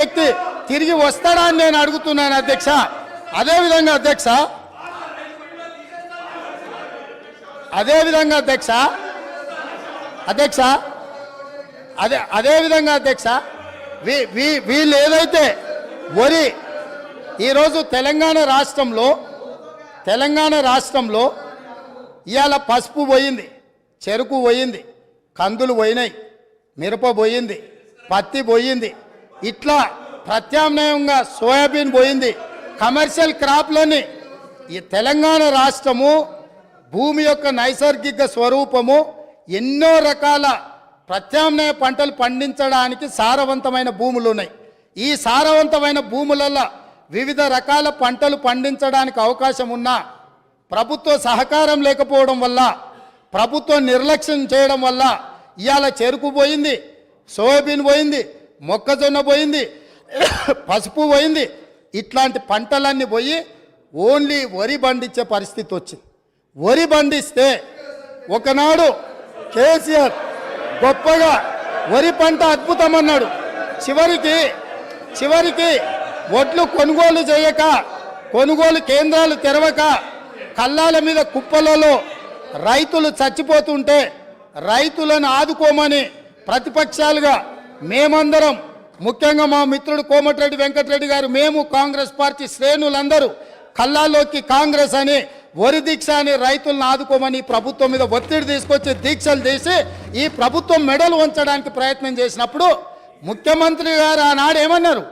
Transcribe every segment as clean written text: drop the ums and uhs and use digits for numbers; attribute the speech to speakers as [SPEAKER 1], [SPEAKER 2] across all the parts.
[SPEAKER 1] వ్యక్తి తిరిగి వస్తాడా అని నేను అడుగుతున్నాను అధ్యక్ష. అదేవిధంగా అధ్యక్ష అదేవిధంగా అధ్యక్ష వీళ్ళు ఏదైతే వరి ఈరోజు తెలంగాణ రాష్ట్రంలో ఇవాళ పసుపు పోయింది, చెరుకు పోయింది, కందులు పోయినాయి, మిరప పోయింది, పత్తి పోయింది, ఇట్లా ప్రత్యామ్నాయంగా సోయాబీన్ పోయింది. కమర్షియల్ క్రాప్లని ఈ తెలంగాణ రాష్ట్రము భూమి యొక్క నైసర్గిక స్వరూపము ఎన్నో రకాల ప్రత్యామ్నాయ పంటలు పండించడానికి సారవంతమైన భూములు ఉన్నాయి. ఈ సారవంతమైన భూములలో వివిధ రకాల పంటలు పండించడానికి అవకాశం ఉన్నా ప్రభుత్వ సహకారం లేకపోవడం వల్ల, ప్రభుత్వం నిర్లక్ష్యం చేయడం వల్ల ఇవాళ చెరుకు పోయింది, సోయాబీన్ పోయింది, మొక్కజొన్న పోయింది, పసుపు పోయింది. ఇట్లాంటి పంటలన్నీ పోయి ఓన్లీ వరి పండించే పరిస్థితి వచ్చింది. వరి పండిస్తే ఒకనాడు కేసీఆర్ గొప్పగా వరి పంట అద్భుతం అన్నాడు. చివరికి వడ్లు కొనుగోలు చేయక, కొనుగోలు కేంద్రాలు తెరవక, కళ్ళాల మీద కుప్పలలో రైతులు చచ్చిపోతుంటే రైతులను ఆదుకోమని ప్రతిపక్షాలుగా మేమందరం, ముఖ్యంగా మా మిత్రుడు కోమటిరెడ్డి వెంకటరెడ్డి గారు, మేము కాంగ్రెస్ పార్టీ శ్రేణులందరూ కళ్ళాల్లోకి కాంగ్రెస్ అని వరి దీక్ష అని రైతులను ఆదుకోమని ప్రభుత్వం మీద ఒత్తిడి తీసుకొచ్చి దీక్షలు చేసి ఈ ప్రభుత్వం మెడలు ఉంచడానికి ప్రయత్నం చేసినప్పుడు ముఖ్యమంత్రి గారు ఆనాడు ఏమన్నారు?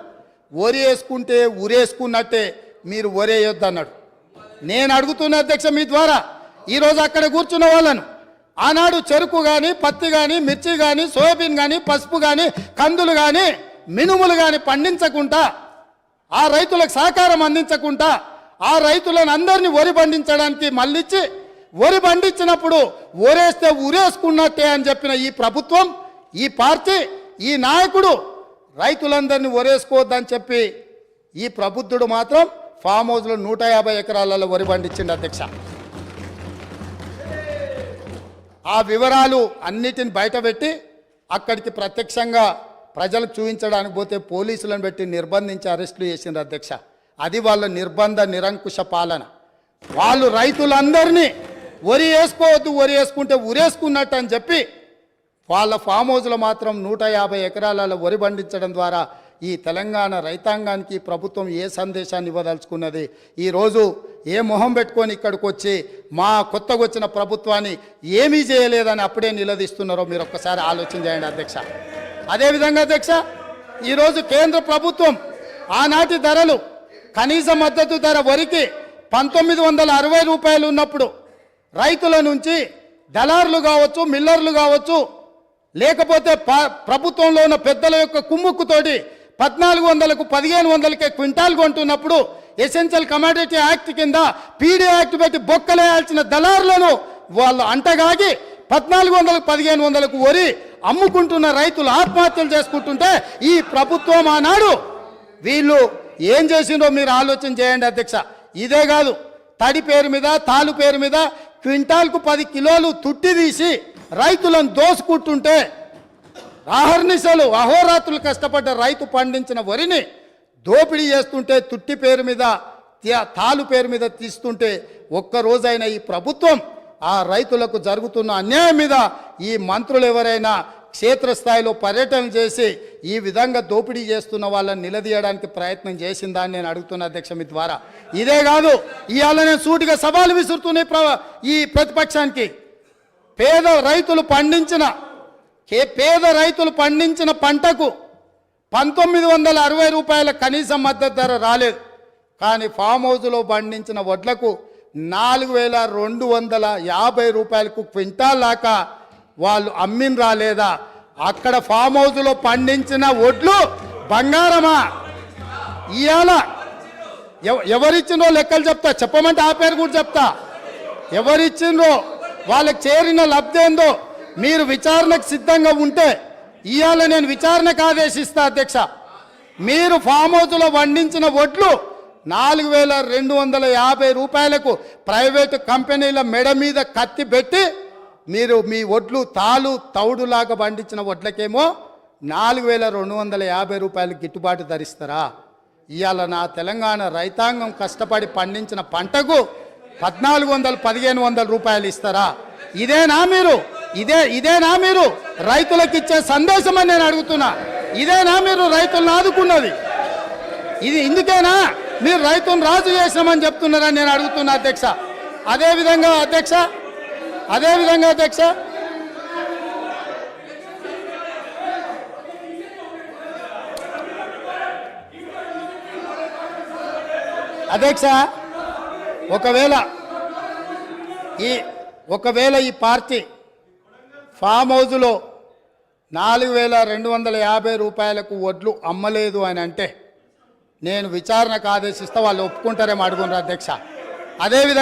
[SPEAKER 1] వరి వేసుకుంటే ఉరేసుకున్నట్టే, మీరు వరేయొద్దు అన్నాడు. నేను అడుగుతున్న అధ్యక్ష మీ ద్వారా ఈరోజు అక్కడ కూర్చున్న వాళ్ళను, ఆనాడు చెరుకు కానీ, పత్తి కానీ, మిర్చి కానీ, సోయాబీన్ కానీ, పసుపు కానీ, కందులు కానీ, మినుములు కానీ పండించకుండా, ఆ రైతులకు సహకారం అందించకుండా, ఆ రైతులను అందరినీ వరి పండించడానికి మళ్ళించి వరి పండించినప్పుడు ఒరేస్తే ఉరేసుకున్నట్టే అని చెప్పిన ఈ ప్రభుత్వం, ఈ పార్టీ, ఈ నాయకుడు రైతులందరినీ ఒరేసుకోవద్దని చెప్పి ఈ ప్రబుద్ధుడు మాత్రం ఫామ్ హౌస్లో 150 ఎకరాలలో వరి పండించిండు అధ్యక్ష. ఆ వివరాలు అన్నిటిని బయటపెట్టి అక్కడికి ప్రత్యక్షంగా ప్రజలకు చూపించడానికి పోతే పోలీసులను పెట్టి నిర్బంధించి అరెస్టులు చేసిండ్రు అధ్యక్ష. అది వాళ్ళ నిర్బంధ నిరంకుశ పాలన. వాళ్ళు రైతులందరినీ వరి వేసుకోవద్దు, వరి వేసుకుంటే ఉరేసుకున్నట్టు అని చెప్పి వాళ్ళ ఫామ్ హౌస్లో మాత్రం 150 ఎకరాలలో వరి పండించడం ద్వారా ఈ తెలంగాణ రైతాంగానికి ప్రభుత్వం ఏ సందేశాన్ని ఇవ్వదలుచుకున్నది? ఈరోజు ఏ మొహం పెట్టుకొని ఇక్కడికి వచ్చి మా కొత్తగా వచ్చిన ప్రభుత్వాన్ని ఏమీ చేయలేదని అప్పుడే నిలదీస్తున్నారో మీరు ఒక్కసారి ఆలోచన చేయండి అధ్యక్ష. అదేవిధంగా అధ్యక్ష, ఈరోజు కేంద్ర ప్రభుత్వం ఆనాటి ధరలు, కనీస మద్దతు ధర వరికి 1960 రూపాయలు ఉన్నప్పుడు రైతుల నుంచి దళారులు కావచ్చు, మిల్లర్లు కావచ్చు, లేకపోతే ప్రభుత్వంలో ఉన్న పెద్దల యొక్క కుమ్ముక్కుతోటి 1400కు 1500కే క్వింటాల్ కొంటున్నప్పుడు ఎసెన్షియల్ కమోడిటీ యాక్ట్ కింద పీడీ యాక్ట్ పెట్టి బొక్కలేయాల్సిన దళారులను వాళ్ళు అంటగాగి 1400కు 1500కు వరి అమ్ముకుంటున్న రైతులు ఆత్మహత్యలు చేసుకుంటుంటే ఈ ప్రభుత్వం ఆనాడు వీళ్ళు ఏం చేసిందో మీరు ఆలోచన చేయండి అధ్యక్ష. ఇదే కాదు, తడి పేరు మీద, తాలు పేరు మీద క్వింటాల్కు 10 కిలోలు తుట్టి తీసి రైతులను దోసుకుంటుంటే, అహర్నిశలు అహోరాత్రులు కష్టపడ్డ రైతు పండించిన వరిని దోపిడీ చేస్తుంటే, తుట్టి పేరు మీద, తాలు పేరు మీద తీస్తుంటే ఒక్కరోజైనా ఈ ప్రభుత్వం ఆ రైతులకు జరుగుతున్న అన్యాయం మీద ఈ మంత్రులు ఎవరైనా క్షేత్రస్థాయిలో పర్యటన చేసి ఈ విధంగా దోపిడీ చేస్తున్న వాళ్ళని నిలదీయడానికి ప్రయత్నం చేసిందా అని నేను అడుగుతున్న అధ్యక్ష మీ ద్వారా. ఇదే కాదు, ఇవాళ నేను సూటిగా సవాలు విసురుతున్నాయి ఈ ప్రతిపక్షానికి. పేద రైతులు పండించిన పంటకు 1960 రూపాయల కనీస మద్దతు ధర రాలేదు. కానీ ఫామ్ హౌస్లో పండించిన వడ్లకు 4250 రూపాయలకు క్వింటాల్ దాకా వాళ్ళు అమ్మిన రాలేదా? అక్కడ ఫామ్ హౌస్లో పండించిన వడ్లు బంగారమా? ఇవాళ ఎవరిచ్చిందో లెక్కలు చెప్తా, చెప్పమంటే ఆ పేరు కూడా చెప్తా. ఎవరిచ్చిందో, వాళ్ళకి చేరిన లబ్ధి ఏందో మీరు విచారణకు సిద్ధంగా ఉంటే ఇవాళ నేను విచారణకు ఆదేశిస్తా అధ్యక్ష. మీరు ఫామ్ హౌస్లో పండించిన వడ్లు 4250 రూపాయలకు ప్రైవేటు కంపెనీల మెడ మీద కత్తి పెట్టి మీరు మీ వడ్లు తాలు తౌడులాగా పండించిన వడ్లకేమో 4,250 రూపాయలు గిట్టుబాటు ధరిస్తారా? ఇవాళ నా తెలంగాణ రైతాంగం కష్టపడి పండించిన పంటకు 1,400, 1,500 రూపాయలు ఇస్తారా? ఇదేనా మీరు రైతులకు ఇచ్చే సందేశం అని నేను అడుగుతున్నా. ఇదేనా మీరు రైతులను ఆదుకున్నది? ఇది ఇందుకేనా మీరు రైతును రాజు చేసినామని చెప్తున్నారని నేను అడుగుతున్నా అధ్యక్ష. అదేవిధంగా అధ్యక్ష ఒకవేళ ఈ పార్టీ ఫామ్ హౌజ్లో 4,250 రూపాయలకు వడ్లు అమ్మలేదు అని అంటే నేను విచారణకు ఆదేశిస్తా. వాళ్ళు ఒప్పుకుంటారేమో అడుగున్నారు అధ్యక్ష. అదేవిధంగా